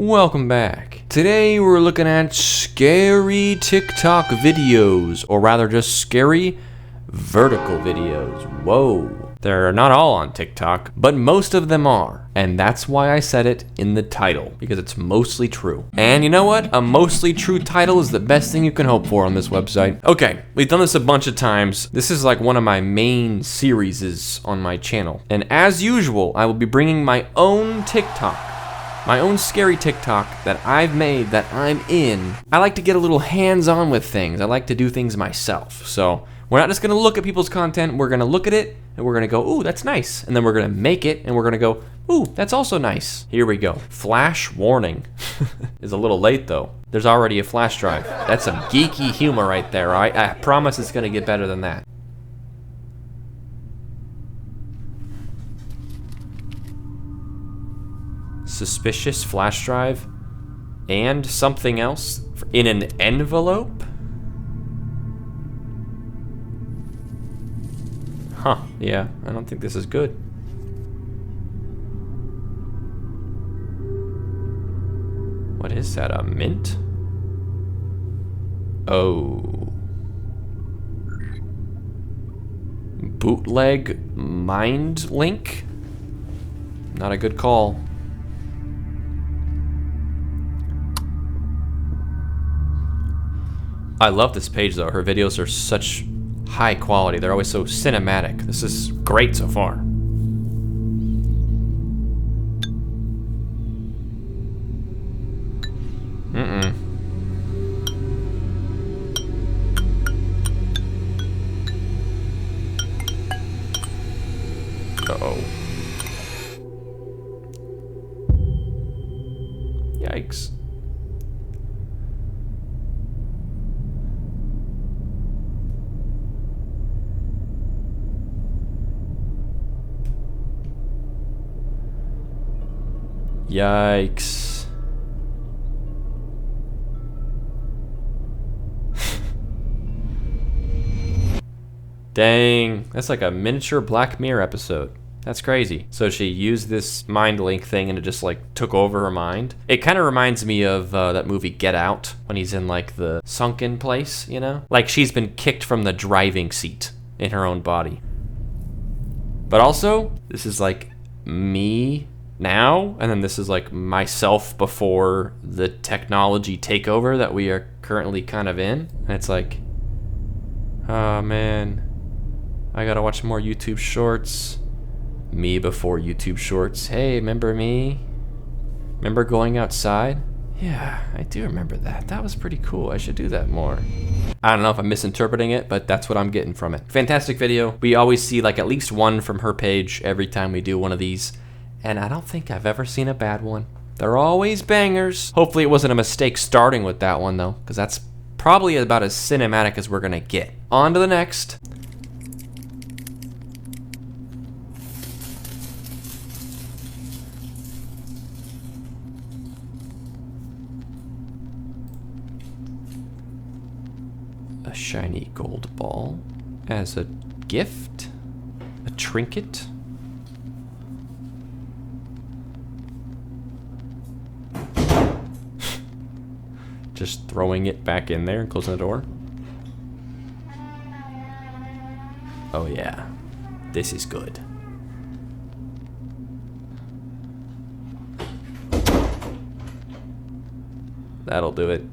Welcome back. Today we're looking at scary TikTok videos, or rather just scary vertical videos. Whoa. They're not all on TikTok, but most of them are. And that's why I said it in the title, because it's mostly true. And you know what? A mostly true title is the best thing you can hope for on this website. Okay, we've done this a bunch of times. This is like one of my main series on my channel. And as usual, I will be bringing my own TikTok. My own scary TikTok that I've made that I'm in. I like to get a little hands-on with things. I like to do things myself. So we're not just gonna look at people's content, we're gonna look at it and we're gonna go, ooh, that's nice. And then we're gonna make it and we're gonna go, ooh, that's also nice. Here we go. Flash warning. It's a little late though. There's already a flash drive. That's some geeky humor right there, all right? I promise it's gonna get better than that. Suspicious flash drive and something else in an envelope? Huh, yeah, I don't think this is good. What is that, a mint? Oh. Bootleg Mindlink? Not a good call. I love this page though. Her videos are such high quality. They're always so cinematic. This is great so far. Uh-oh. Yikes. Yikes. Dang, that's like a miniature Black Mirror episode. That's crazy. So she used this Mindlink thing and it just like took over her mind. It kind of reminds me of that movie Get Out, when he's in like the sunken place, you know? Like she's been kicked from the driving seat in her own body. But also, this is like me now, and then this is like myself before the technology takeover that we are currently kind of in. And it's like, oh man, I gotta watch more YouTube shorts. Me before YouTube shorts. Hey, remember me? Remember going outside? Yeah, I do remember that. That was pretty cool. I should do that more. I don't know if I'm misinterpreting it, but that's what I'm getting from it. Fantastic video. We always see like at least one from her page every time we do one of these. And I don't think I've ever seen a bad one. They're always bangers. Hopefully it wasn't a mistake starting with that one though, because that's probably about as cinematic as we're gonna get. On to the next. A shiny gold ball as a gift, a trinket. Just throwing it back in there and closing the door. Oh yeah, this is good. That'll do it.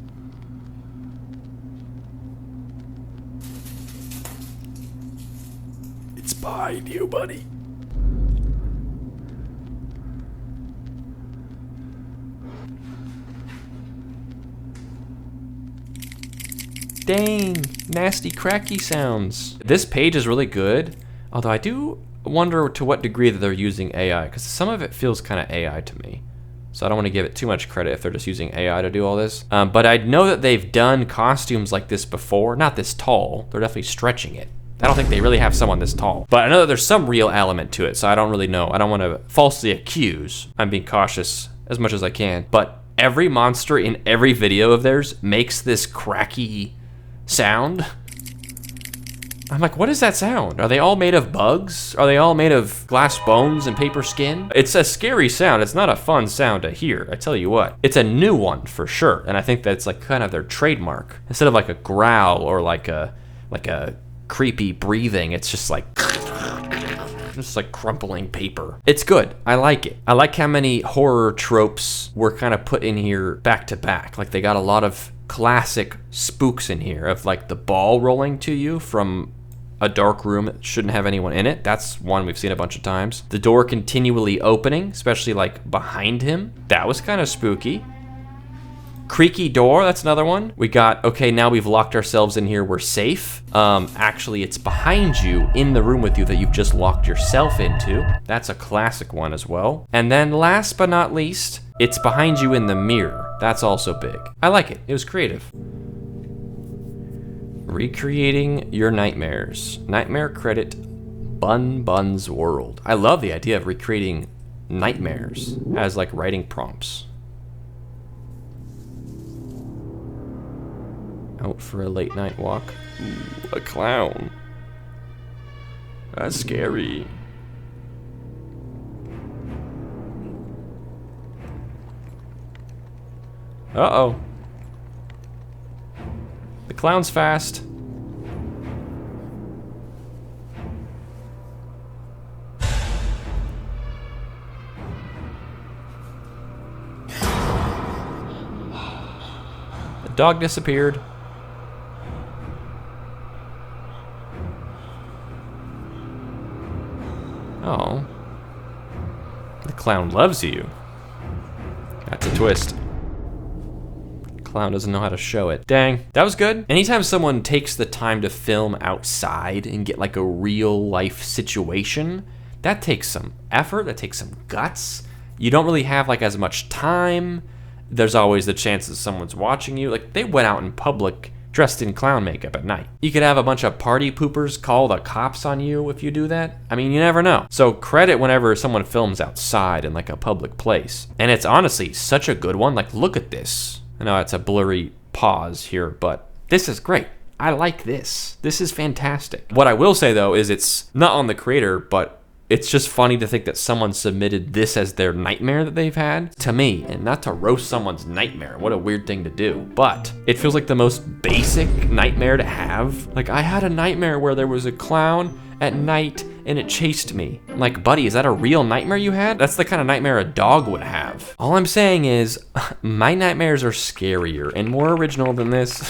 It's behind you, buddy. Dang, nasty cracky sounds. This page is really good, although I do wonder to what degree that they're using AI, because some of it feels kind of AI to me. So I don't want to give it too much credit if they're just using AI to do all this. But I know that they've done costumes like this before, not this tall. They're definitely stretching it. I don't think they really have someone this tall, but I know that there's some real element to it, so I don't really know. I don't want to falsely accuse. I'm being cautious as much as I can, but every monster in every video of theirs makes this cracky sound. I'm like, what is that sound? Are they all made of bugs? Are they all made of glass bones and paper skin? It's a scary sound. It's not a fun sound to hear, I tell you what. It's a new one for sure, and I think that's like kind of their trademark. Instead of like a growl or like a creepy breathing, it's just like crumpling paper. It's good. I like it. I like how many horror tropes were kind of put in here back to back. Like they got a lot of classic spooks in here of like the ball rolling to you from a dark room that shouldn't have anyone in it. That's one we've seen a bunch of times. The door continually opening, especially like behind him. That was kind of spooky. Creaky door, that's another one. We got, okay, now we've locked ourselves in here, we're safe. Actually, it's behind you in the room with you that you've just locked yourself into. That's a classic one as well. And then last but not least, it's behind you in the mirror. That's also big. I like it. It was creative. Recreating your nightmares. Nightmare credit Bun's World. I love the idea of recreating nightmares as like writing prompts. Out for a late night walk. Ooh, a clown. That's scary. Uh-oh. The clown's fast. The dog disappeared. Oh. The clown loves you. That's a twist. Clown doesn't know how to show it. Dang, that was good. Anytime someone takes the time to film outside and get like a real life situation, that takes some effort, that takes some guts. You don't really have like as much time. There's always the chance that someone's watching you. Like they went out in public dressed in clown makeup at night. You could have a bunch of party poopers call the cops on you if you do that. I mean, you never know. So credit whenever someone films outside in like a public place. And it's honestly such a good one. Like, look at this. I know it's a blurry pause here, but this is great. I like this. This is fantastic. What I will say though is it's not on the creator, but it's just funny to think that someone submitted this as their nightmare that they've had to me, and not to roast someone's nightmare. What a weird thing to do. But it feels like the most basic nightmare to have. Like, I had a nightmare where there was a clown at night and it chased me. I'm like, buddy, is that a real nightmare you had? That's the kind of nightmare a dog would have. All I'm saying is, my nightmares are scarier and more original than this.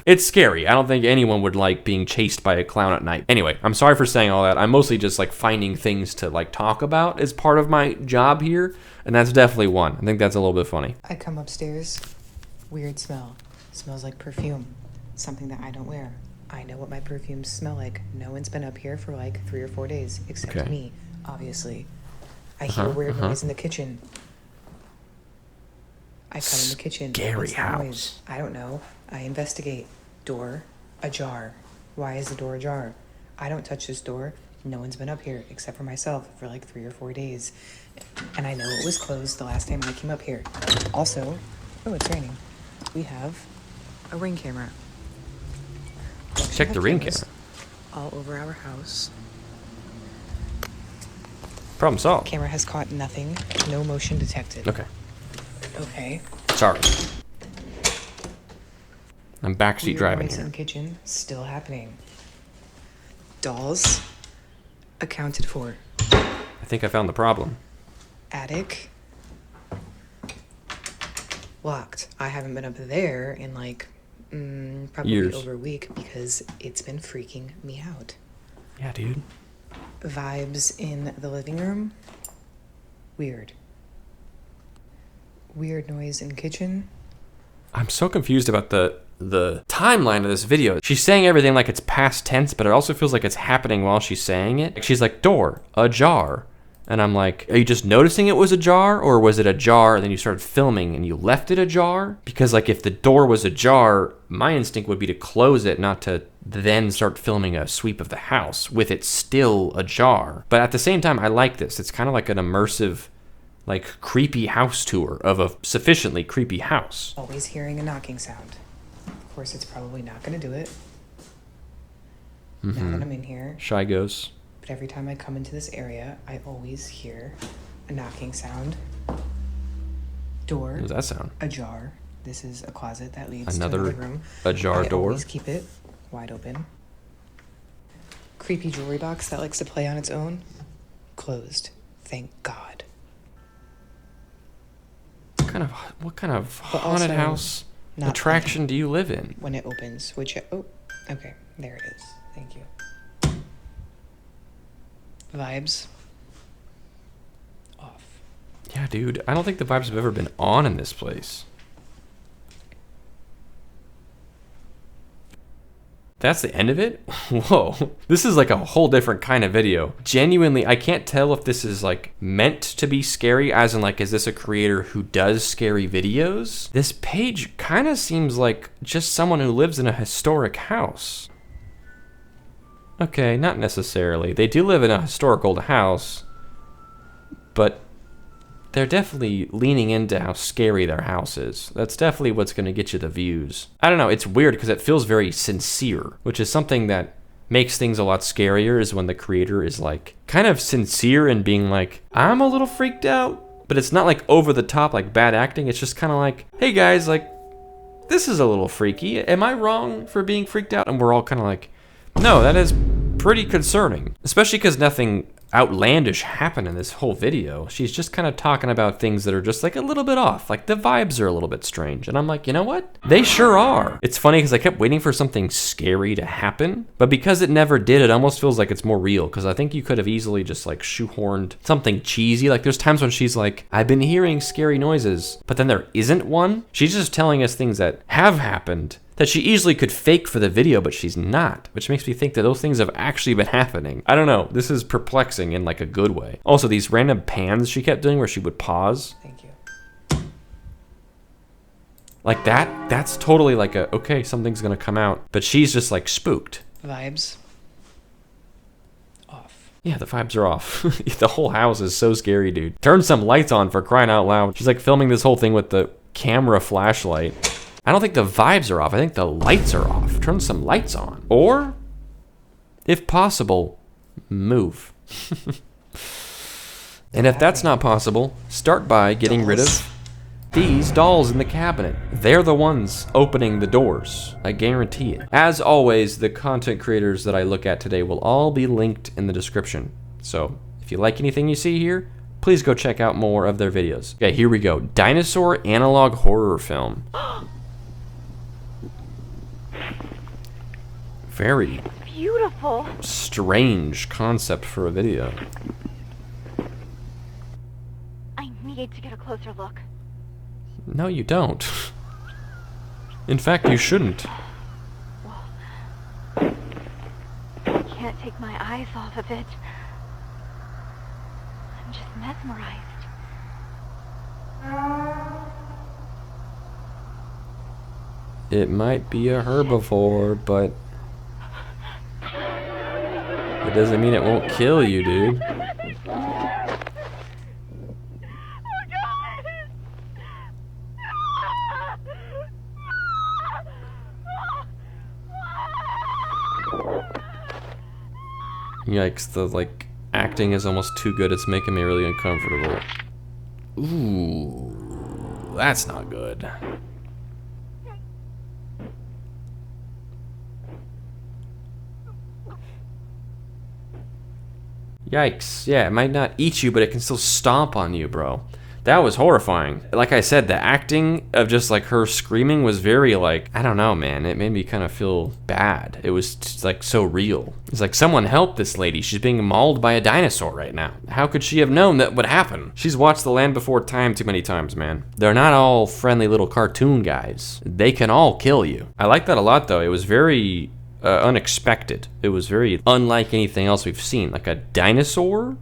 It's scary. I don't think anyone would like being chased by a clown at night. Anyway, I'm sorry for saying all that. I'm mostly just like finding things to like talk about as part of my job here, and that's definitely one. I think that's a little bit funny. I come upstairs, weird smell. Smells like perfume, something that I don't wear. I know what my perfumes smell like. No one's been up here for like 3 or 4 days, except me, obviously. I hear weird noise in the kitchen. I come in the kitchen. Scary house. Noise? I don't know. I investigate. Door ajar. Why is the door ajar? I don't touch this door. No one's been up here except for myself for like 3 or 4 days. And I know it was closed the last time I came up here. Also, oh, it's raining. We have a Ring camera. Check the Ring camera. All over our house. Problem solved. Camera has caught nothing. No motion detected. Okay. Okay. Sorry. I'm backseat driving here. here. In the kitchen, still happening. Dolls, accounted for. I think I found the problem. Attic, locked. I haven't been up there in like probably years. Over a week because it's been freaking me out. Yeah, dude. Vibes in the living room, weird. Weird noise in kitchen. I'm so confused about the timeline of this video. She's saying everything like it's past tense, but it also feels like it's happening while she's saying it. Like she's like, door, ajar. And I'm like, are you just noticing it was ajar, or was it ajar and then you started filming and you left it ajar? Because like if the door was ajar, my instinct would be to close it, not to then start filming a sweep of the house with it still ajar. But at the same time, I like this. It's kind of like an immersive, like creepy house tour of a sufficiently creepy house. Always hearing a knocking sound. Of course, it's probably not going to do it. now that I'm in here. Shy ghost. But every time I come into this area, I always hear a knocking sound. Door. What does that sound? Ajar. This is a closet that leads Another to another room. ajar door. I always keep it wide open. Creepy jewelry box that likes to play on its own. Closed. Thank God. What kind of haunted house attraction do you live in? When it opens, which okay, there it is. Thank you. Vibes off. Yeah, dude. I don't think the vibes have ever been on in this place. That's the end of it? Whoa. This is like a whole different kind of video. Genuinely, I can't tell if this is like meant to be scary, as in like, is this a creator who does scary videos? This page kind of seems like just someone who lives in a historic house. Okay, not necessarily. They do live in a historic old house, but they're definitely leaning into how scary their house is. That's definitely what's going to get you the views. I don't know, it's weird because it feels very sincere, which is something that makes things a lot scarier, is when the creator is like kind of sincere and being like, I'm a little freaked out, but it's not like over the top like bad acting. It's just kind of like, hey guys, like this is a little freaky. Am I wrong for being freaked out? And we're all kind of like, no, that is pretty concerning, especially because nothing outlandish happened in this whole video. She's just kind of talking about things that are just like a little bit off, like the vibes are a little bit strange, and I'm like, you know what, they sure are. It's funny because I kept waiting for something scary to happen, but because it never did, it almost feels like it's more real, because I think you could have easily just like shoehorned something cheesy. Like there's times when she's like, I've been hearing scary noises, but then there isn't one. She's just telling us things that have happened that she easily could fake for the video, but she's not, which makes me think that those things have actually been happening. I don't know, this is perplexing in like a good way. Also, these random pans she kept doing where she would pause. Thank you. Like that's totally like a, okay, something's gonna come out, but she's just like spooked. Vibes off. Yeah, the vibes are off. The whole house is so scary, dude. Turn some lights on, for crying out loud. She's like filming this whole thing with the camera flashlight. I don't think the vibes are off. I think the lights are off. Turn some lights on. Or, if possible, move. And if that's not possible, start by getting rid of these dolls in the cabinet. They're the ones opening the doors. I guarantee it. As always, the content creators that I look at today will all be linked in the description. So, if you like anything you see here, please go check out more of their videos. Okay, here we go. Dinosaur Analog horror film. Very beautiful, strange concept for a video. I need to get a closer look. No, you don't. In fact, you shouldn't. I can't take my eyes off of it. I'm just mesmerized. It might be a herbivore, but it doesn't mean it won't kill you, dude. Yikes, the like acting is almost too good. It's making me really uncomfortable. Ooh, that's not good. Yikes. Yeah, it might not eat you, but it can still stomp on you, bro. That was horrifying. Like I said, the acting of just like her screaming was very like, I don't know, man. It made me kind of feel bad. It was just, like so real. It's like, someone help this lady. She's being mauled by a dinosaur right now. How could she have known that would happen? She's watched The Land Before Time too many times, man. They're not all friendly little cartoon guys. They can all kill you. I like that a lot, though. It was very unexpected. It was very unlike anything else we've seen. Like a dinosaur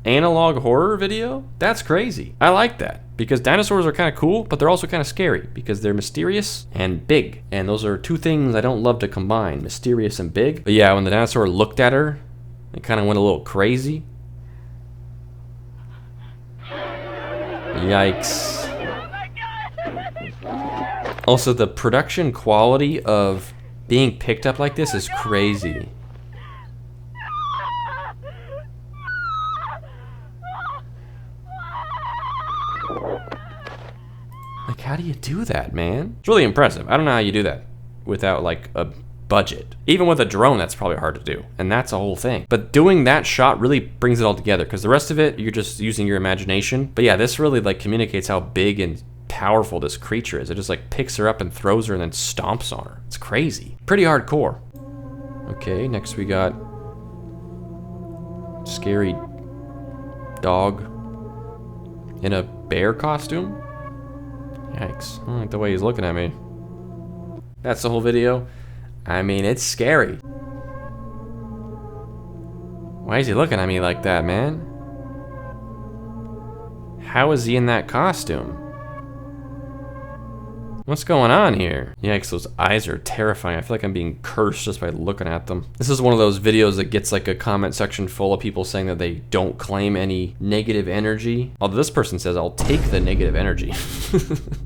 analog horror video? That's crazy. I like that because dinosaurs are kind of cool, but they're also kind of scary because they're mysterious and big. And those are two things I don't love to combine, mysterious and big. But yeah, when the dinosaur looked at her, it kind of went a little crazy. Yikes. Also, the production quality of being picked up like this is crazy. How do you do that, man? It's really impressive. I don't know how you do that without like a budget. Even with a drone, that's probably hard to do. And that's a whole thing. But doing that shot really brings it all together, because the rest of it, you're just using your imagination. But yeah, this really like communicates how big and powerful this creature is. It just like picks her up and throws her and then stomps on her. It's crazy. Pretty hardcore. Okay, next we got scary dog in a bear costume. Yikes. I don't like the way he's looking at me. That's the whole video. I mean, it's scary. Why is he looking at me like that, man? How is he in that costume? What's going on here? Yikes, those eyes are terrifying. I feel like I'm being cursed just by looking at them. This is one of those videos that gets like a comment section full of people saying that they don't claim any negative energy. Although this person says, I'll take the negative energy.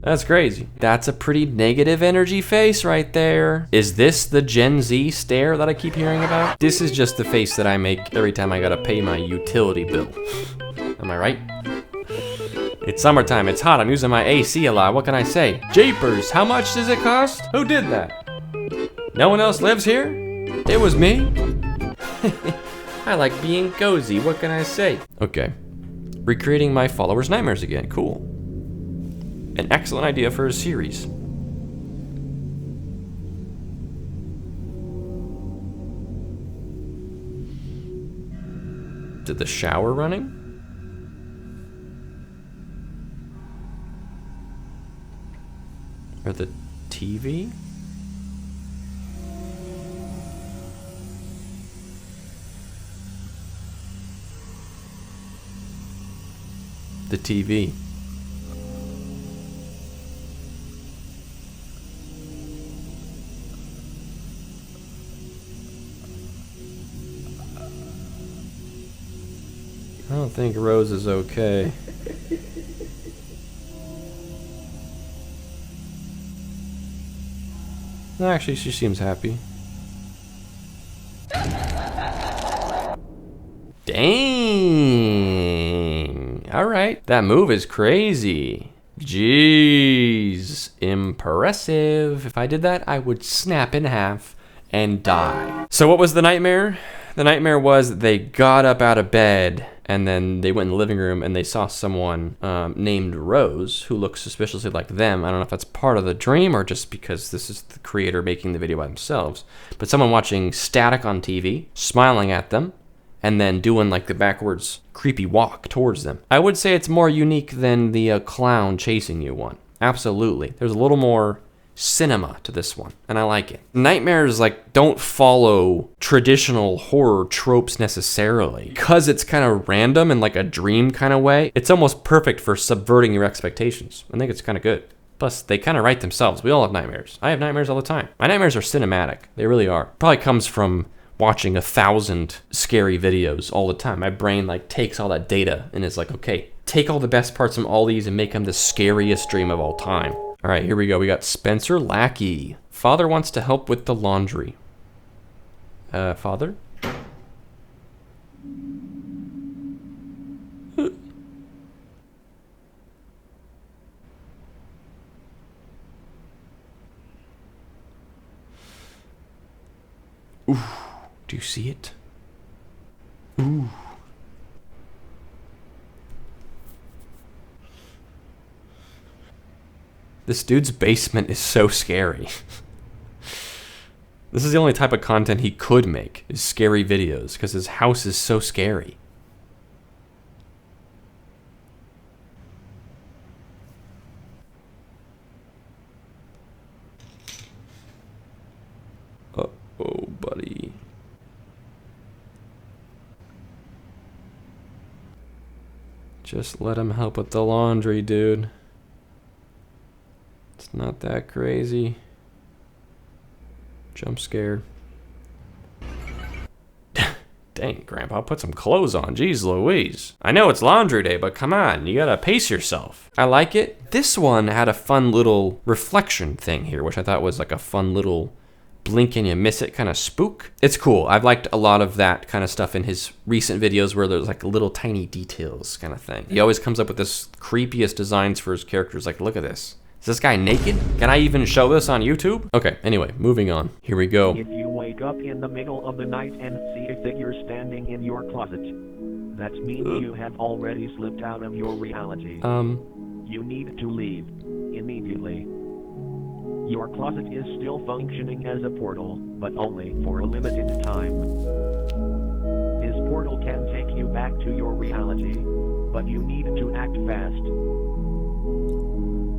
That's crazy. That's a pretty negative energy face right there. Is this the Gen Z stare that I keep hearing about? This is just the face that I make every time I gotta pay my utility bill. Am I right? It's summertime, it's hot, I'm using my AC a lot, what can I say? Jeepers, how much does it cost? Who did that? No one else lives here? It was me. I like being cozy, what can I say? Okay, recreating my followers' nightmares again, cool. An excellent idea for a series. Did the shower running? Or the TV? The TV. I don't think Rose is okay. Actually, she seems happy. Dang! Alright, that move is crazy. Jeez, impressive. If I did that, I would snap in half and die. So what was the nightmare? The nightmare was they got up out of bed and then they went in the living room and they saw someone named Rose who looks suspiciously like them. I don't know if that's part of the dream or just because this is the creator making the video by themselves. But someone watching static on TV, smiling at them, and then doing like the backwards creepy walk towards them. I would say it's more unique than the clown chasing you one. Absolutely. There's a little more cinema to this one, and I like it. Nightmares like don't follow traditional horror tropes necessarily. Because it's kind of random in like a dream kind of way, it's almost perfect for subverting your expectations. I think it's kind of good. Plus, they kind of write themselves. We all have nightmares. I have nightmares all the time. My nightmares are cinematic. They really are. Probably comes from watching 1,000 scary videos all the time. My brain like takes all that data and is like, okay, take all the best parts from all these and make them the scariest dream of all time. All right, here we go. We got Spencer Lackey. Father wants to help with the laundry. Father? Ooh, do you see it? Ooh. This dude's basement is so scary. This is the only type of content he could make, is scary videos, because his house is so scary. Uh-oh, buddy. Just let him help with the laundry, dude. It's not that crazy. Jump scare. Dang, Grandpa, put some clothes on. Jeez Louise. I know it's laundry day, but come on, you gotta pace yourself. I like it. This one had a fun little reflection thing here, which I thought was like a fun little blink and you miss it kind of spook. It's cool. I've liked a lot of that kind of stuff in his recent videos where there's like little tiny details kind of thing. He always comes up with this creepiest designs for his characters. Like, look at this. Is this guy naked? Can I even show this on YouTube? Okay, anyway, moving on. Here we go. If you wake up in the middle of the night and see a figure standing in your closet, that means you have already slipped out of your reality. You need to leave immediately. Your closet is still functioning as a portal, but only for a limited time. This portal can take you back to your reality, but you need to act fast.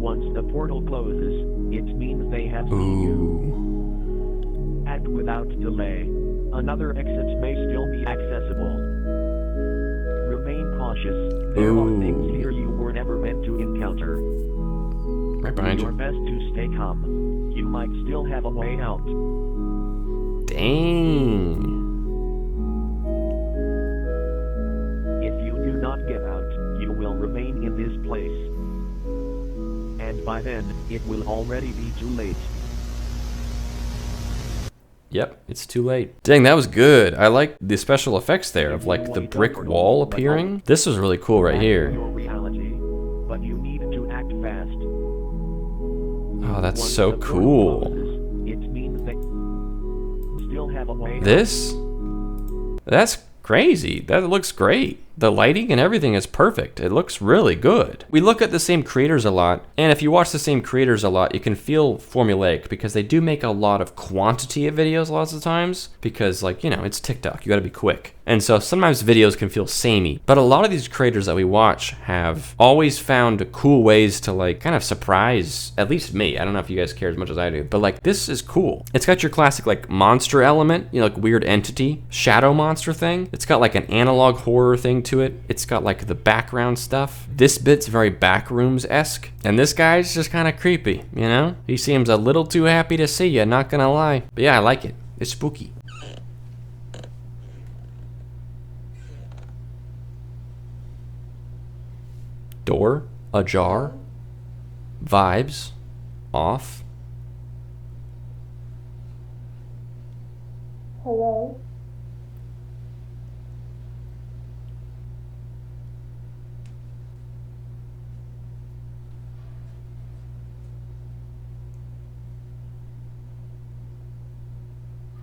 Once the portal closes, it means they have seen you. Act without delay. Another exit may still be accessible. Remain cautious. There are things here you were never meant to encounter. Right behind Do your you. best to stay calm. You might still have a way out. Dang. If you do not get out, you will remain in this place. And by then, it will already be too late. Yep, it's too late. Dang, that was good. I like the special effects there of like the brick wall appearing. This was really cool right here. Your reality, but you need to act fast. Oh, that's Once so the portal cool. closes, it means they still have a way out. This? That's crazy. That looks great. The lighting and everything is perfect. It looks really good. We look at the same creators a lot, and if you watch the same creators a lot, you can feel formulaic because they do make a lot of quantity of videos lots of times because, like, you know, it's TikTok. You gotta be quick. And so sometimes videos can feel samey, but a lot of these creators that we watch have always found cool ways to, like, kind of surprise, at least me. I don't know if you guys care as much as I do, but, like, this is cool. It's got your classic, like, monster element, you know, like weird entity, shadow monster thing. It's got, like, an analog horror thing to it. It's got, like, the background stuff. This bit's very Backrooms-esque. And this guy's just kind of creepy, you know? He seems a little too happy to see you, not gonna lie. But yeah, I like it. It's spooky. Door ajar. Vibes off. Hello?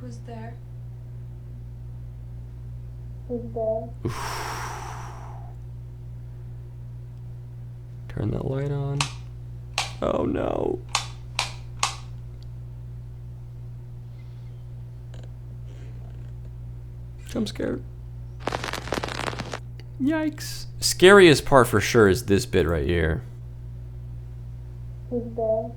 Who's there? Who's there? Turn that light on. Oh no. Jump scare. Yikes. Scariest part for sure is this bit right here. Who's there?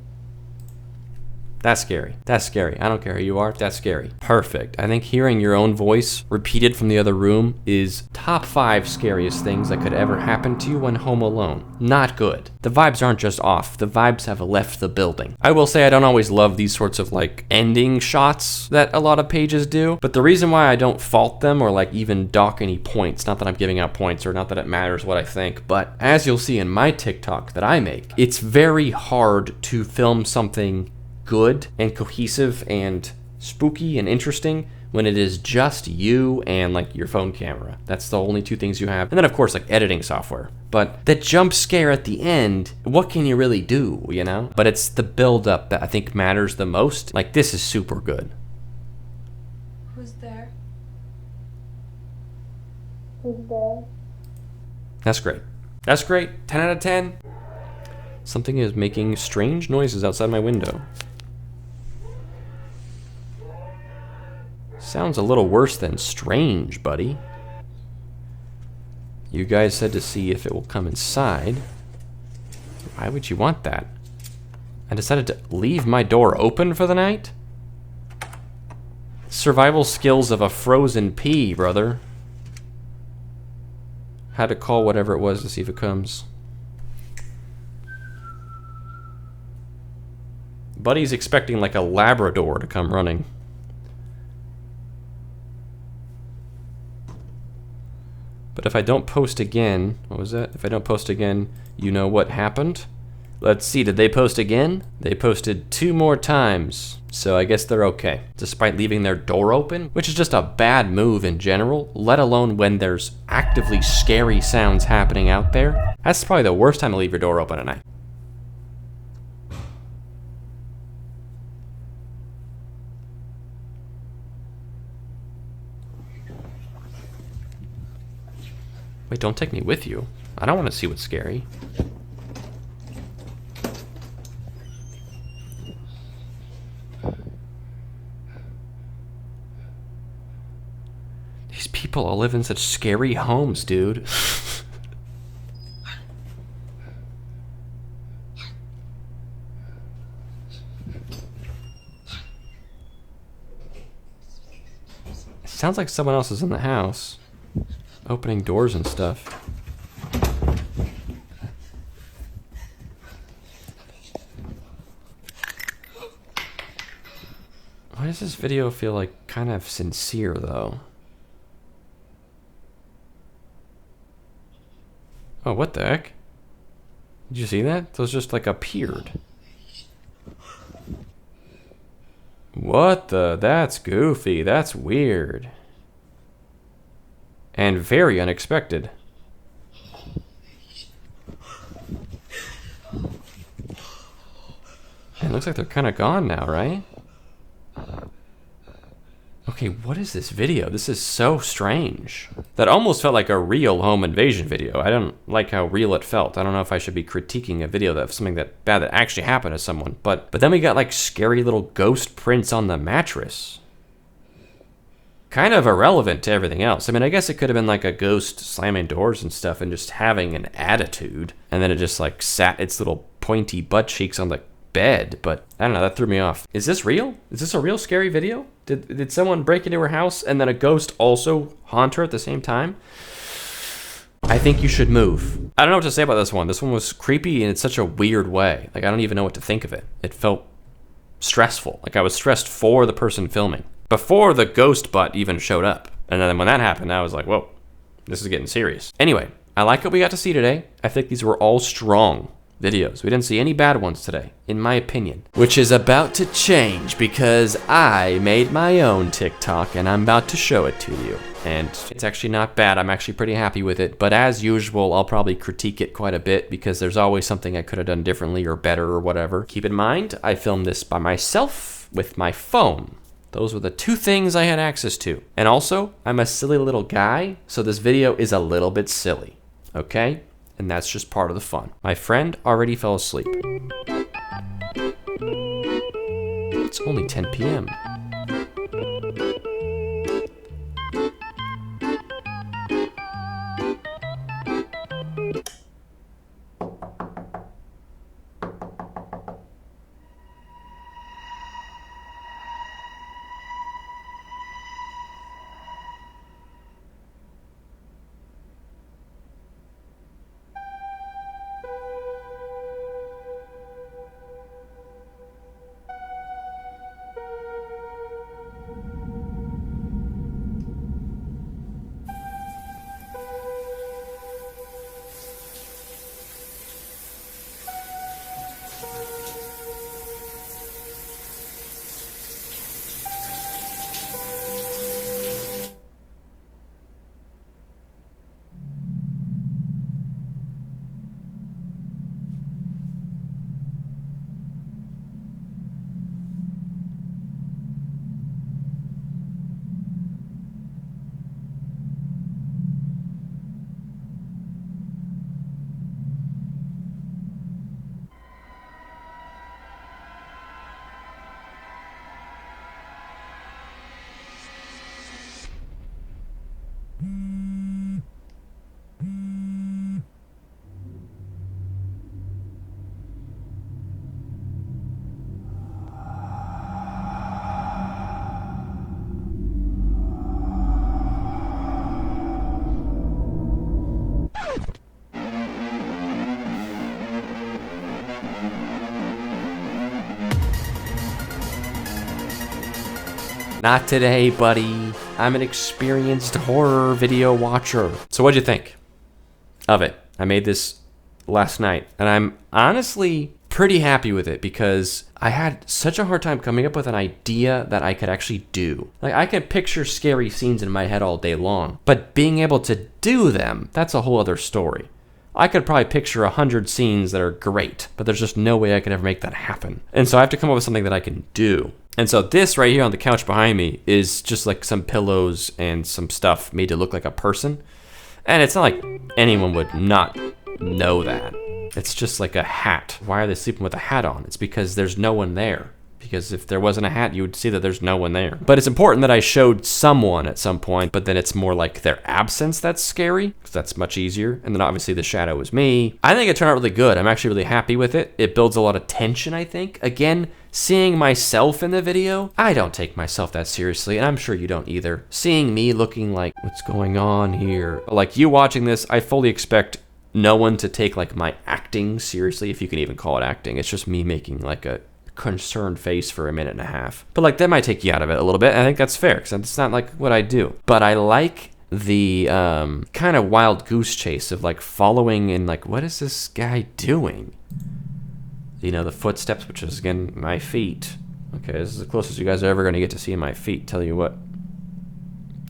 That's scary. That's scary. I don't care who you are. That's scary. Perfect. I think hearing your own voice repeated from the other room is top 5 scariest things that could ever happen to you when home alone. Not good. The vibes aren't just off. The vibes have left the building. I will say I don't always love these sorts of like ending shots that a lot of pages do, but the reason why I don't fault them or like even dock any points, not that I'm giving out points or not that it matters what I think, but as you'll see in my TikTok that I make, it's very hard to film something good and cohesive and spooky and interesting when it is just you and like your phone camera. That's the only 2 things you have. And then of course like editing software. But the jump scare at the end, what can you really do, you know? But it's the build up that I think matters the most. Like this is super good. Who's there? Who's there? That's great. That's great. 10 out of 10. Something is making strange noises outside my window. Sounds a little worse than strange, buddy. You guys said to see if it will come inside. Why would you want that? I decided to leave my door open for the night? Survival skills of a frozen pea, brother. Had to call whatever it was to see if it comes. Buddy's expecting like a Labrador to come running. But if I don't post again, what was that? If I don't post again, you know what happened? Let's see, did they post again? They posted 2 more times, so I guess they're okay. Despite leaving their door open, which is just a bad move in general, let alone when there's actively scary sounds happening out there. That's probably the worst time to leave your door open at night. Wait, don't take me with you. I don't want to see what's scary. These people all live in such scary homes, dude. Sounds like someone else is in the house, opening doors and stuff. Why does this video feel like kind of sincere though? Oh, what the heck? Did you see that? Those just like appeared. What the? That's goofy. That's weird. And very unexpected. It looks like they're kind of gone now, right? Okay, what is this video? This is so strange. That almost felt like a real home invasion video. I don't like how real it felt. I don't know if I should be critiquing a video of something that bad that actually happened to someone. But then we got like scary little ghost prints on the mattress. Kind of irrelevant to everything else. I mean, I guess it could have been like a ghost slamming doors and stuff and just having an attitude. And then it just like sat its little pointy butt cheeks on the bed, but I don't know, that threw me off. Is this real? Is this a real scary video? Did someone break into her house and then a ghost also haunt her at the same time? I think you should move. I don't know what to say about this one. This one was creepy in such a weird way. Like, I don't even know what to think of it. It felt stressful. Like I was stressed for the person filming before the ghost butt even showed up. And then when that happened, I was like, whoa, this is getting serious. Anyway, I like what we got to see today. I think these were all strong videos. We didn't see any bad ones today, in my opinion. Which is about to change because I made my own TikTok and I'm about to show it to you. And it's actually not bad. I'm actually pretty happy with it. But as usual, I'll probably critique it quite a bit because there's always something I could have done differently or better or whatever. Keep in mind, I filmed this by myself with my phone. Those were the two things I had access to. And also, I'm a silly little guy, so this video is a little bit silly. Okay? And that's just part of the fun. My friend already fell asleep. It's only 10 p.m. Not today, buddy. I'm an experienced horror video watcher. So what'd you think of it? I made this last night, and I'm honestly pretty happy with it because I had such a hard time coming up with an idea that I could actually do. Like, I can picture scary scenes in my head all day long, but being able to do them, that's a whole other story. I could probably picture 100 scenes that are great, but there's just no way I could ever make that happen. And so I have to come up with something that I can do. And so this right here on the couch behind me is just like some pillows and some stuff made to look like a person. And it's not like anyone would not know that. It's just like a hat. Why are they sleeping with a hat on? It's because there's no one there. Because if there wasn't a hat, you would see that there's no one there. But it's important that I showed someone at some point, but then it's more like their absence that's scary, because that's much easier. And then obviously the shadow was me. I think it turned out really good. I'm actually really happy with it. It builds a lot of tension, I think. Again, seeing myself in the video, I don't take myself that seriously, and I'm sure you don't either. Seeing me looking like, what's going on here? Like you watching this, I fully expect no one to take like my acting seriously, if you can even call it acting. It's just me making like a concerned face for a minute and a half. But like that might take you out of it a little bit. I think that's fair because it's not like what I do. But I like the kind of wild goose chase of like following and like, what is this guy doing? You know, the footsteps, which is again my feet. Okay, this is the closest you guys are ever going to get to seeing my feet. Tell you what,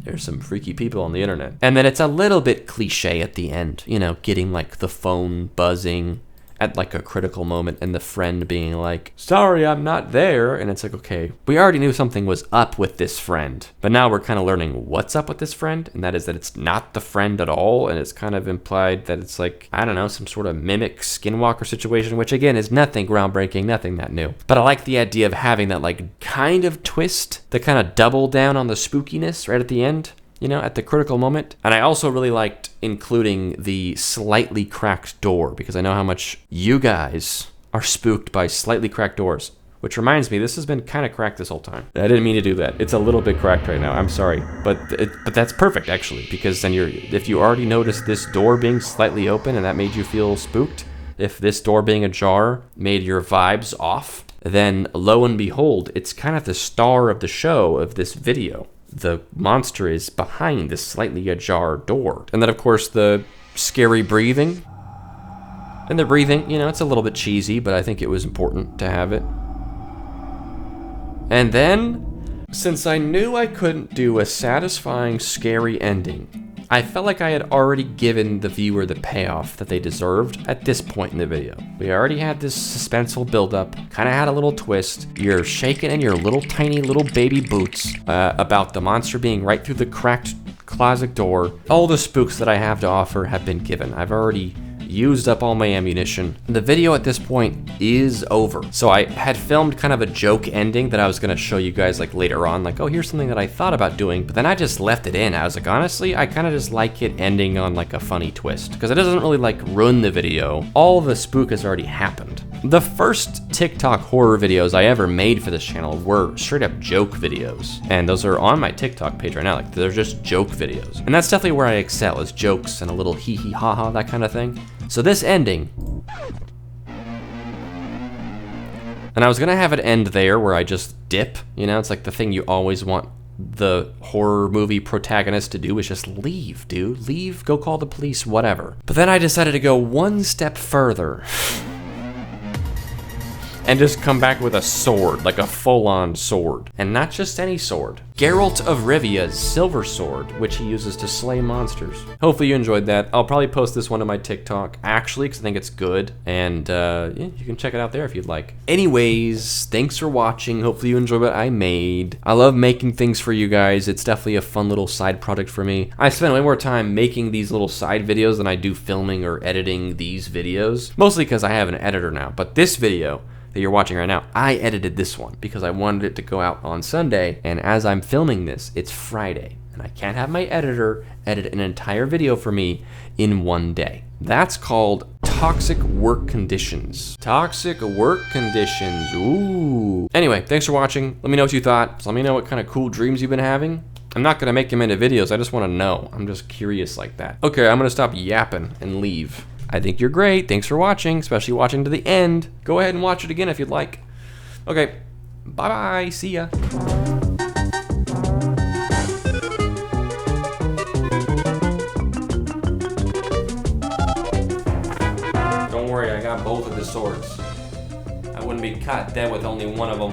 there's some freaky people on the internet. And then it's a little bit cliche at the end, you know, getting like the phone buzzing at like a critical moment and the friend being like, sorry, I'm not there. And it's like, okay, we already knew something was up with this friend, but now we're kind of learning what's up with this friend. And that is that it's not the friend at all. And it's kind of implied that it's like, I don't know, some sort of mimic skinwalker situation, which again is nothing groundbreaking, nothing that new. But I like the idea of having that like kind of twist, the kind of double down on the spookiness right at the end, you know, at the critical moment. And I also really liked including the slightly cracked door, because I know how much you guys are spooked by slightly cracked doors. Which reminds me, this has been kind of cracked this whole time. I didn't mean to do that. It's a little bit cracked right now. I'm sorry, but that's perfect actually, because then if you already noticed this door being slightly open and that made you feel spooked, if this door being ajar made your vibes off, then lo and behold, it's kind of the star of the show of this video. The monster is behind this slightly ajar door. And then of course the scary breathing. And the breathing, you know, it's a little bit cheesy, but I think it was important to have it. And then, since I knew I couldn't do a satisfying scary ending, I felt like I had already given the viewer the payoff that they deserved at this point in the video. We already had this suspenseful buildup, kind of had a little twist. You're shaking in your little tiny little baby boots about the monster being right through the cracked closet door. All the spooks that I have to offer have been given. I've already used up all my ammunition. The video at this point is over. So I had filmed kind of a joke ending that I was gonna show you guys like later on, like, oh, here's something that I thought about doing, but then I just left it in. I was like, honestly, I kind of just like it ending on like a funny twist, because it doesn't really like ruin the video. All the spook has already happened. The first TikTok horror videos I ever made for this channel were straight up joke videos. And those are on my TikTok page right now, like they're just joke videos. And that's definitely where I excel, is jokes and a little hee hee ha ha, that kind of thing. So this ending, and I was gonna have it end there where I just dip, you know, it's like the thing you always want the horror movie protagonist to do is just leave, dude. Leave, go call the police, whatever. But then I decided to go one step further and just come back with a sword, like a full-on sword. And not just any sword. Geralt of Rivia's silver sword, which he uses to slay monsters. Hopefully you enjoyed that. I'll probably post this one to my TikTok, actually, because I think it's good. And yeah, you can check it out there if you'd like. Anyways, thanks for watching. Hopefully you enjoyed what I made. I love making things for you guys. It's definitely a fun little side project for me. I spend way more time making these little side videos than I do filming or editing these videos. Mostly because I have an editor now. But this video that you're watching right now, I edited this one because I wanted it to go out on Sunday, and as I'm filming this, it's Friday, and I can't have my editor edit an entire video for me in one day. That's called toxic work conditions. Toxic work conditions, ooh. Anyway, thanks for watching. Let me know what you thought. So let me know what kind of cool dreams you've been having. I'm not gonna make them into videos, I just wanna know. I'm just curious like that. Okay, I'm gonna stop yapping and leave. I think you're great. Thanks for watching, especially watching to the end. Go ahead and watch it again if you'd like. Okay, bye-bye, see ya. Don't worry, I got both of the swords. I wouldn't be caught dead with only one of them.